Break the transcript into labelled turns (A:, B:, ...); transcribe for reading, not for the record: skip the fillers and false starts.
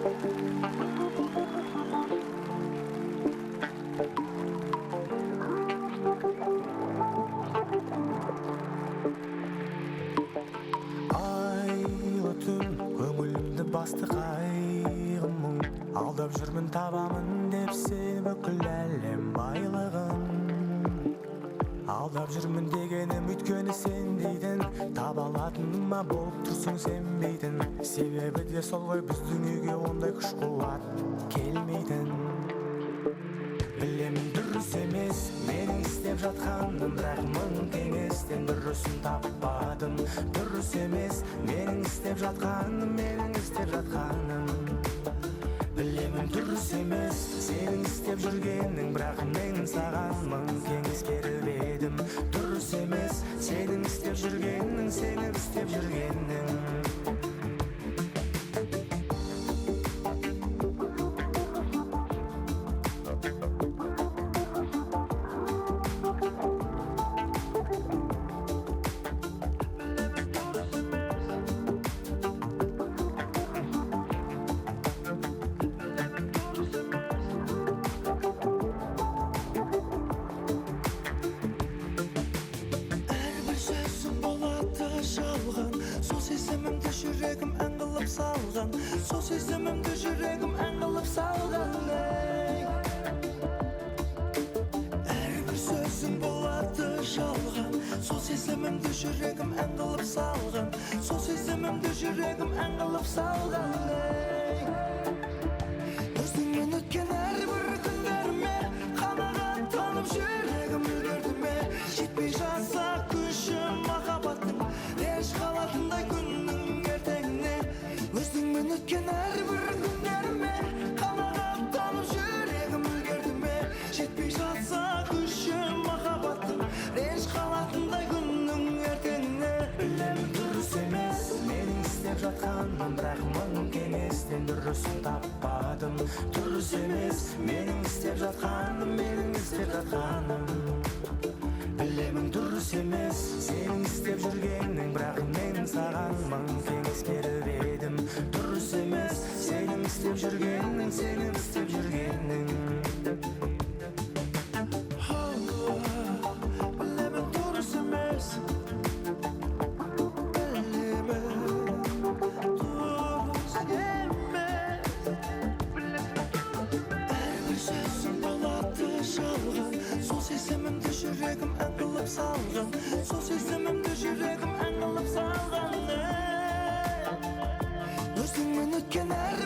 A: Айлы түн көңілімді басты қайғым мұң, алдап жүрмін табамын деп сен бүкіл әлем байлығын. Алдап жүрмін дегенім өйткені сен дейтін, таба алатыныма болып тұрсың сенбейтін. Себебі де сол ғой біздің үйге ондай күш қуат келмейтін. Білемін дұрыс емес менің істеп жатқаным, бірақ мың кеңестен дұрысын таппадым. Дұрыс емес менің істеп жатқаным, менің істеп жатқаным. Білемін дұрыс емес сенің істеп жүргенің, бірақ мен саған мың кеңес беріп едім. Дұрыс емес сенің істеп жүргенің, сенің істеп жүргенің. Жүрегім ән қылып салған, сол сезімімді жүрегім ән қылып салған. Әрбір сөзің болады жалған, сол сезімімді жүрегім ән қылып салған, сол сезімімді жүрегім ән қылып салған. Өзіңмен өткен әрбір күндеріме қанағаттанып жүрегім үлгерді ме? Жетпей жатса күшім махаббаттың, еш қалатындай күннің ертеңіне. Өзіңмен өткен әрбір күндеріме қанағаттанып жүрегім үлгерді ме? Жетпей жатса күшім махаббаттың, еш қалатындай күннің ертеңіне. Білемін дұрыс емес менің істеп жатқаным, бірақ мың кеңестен дұрысын таппадым. Дұрыс емес менің істеп жатқаным, менің істеп жатқаным. Білемін дұрыс емес сенің істеп жүргенің, бірақ мен саған мың кеңес беріп едім. Дұрыс емес сенің істеп жүргенің, сенің істеп жүргенің. Білемін дұрыс емес, білемін дұрыс емес. Әрбір сөзің болады жалған, сол сезімімді жүрегім ән қылып салған, сол сезімімді жүрегім ән қылып салған. Өзіңмен өткен әр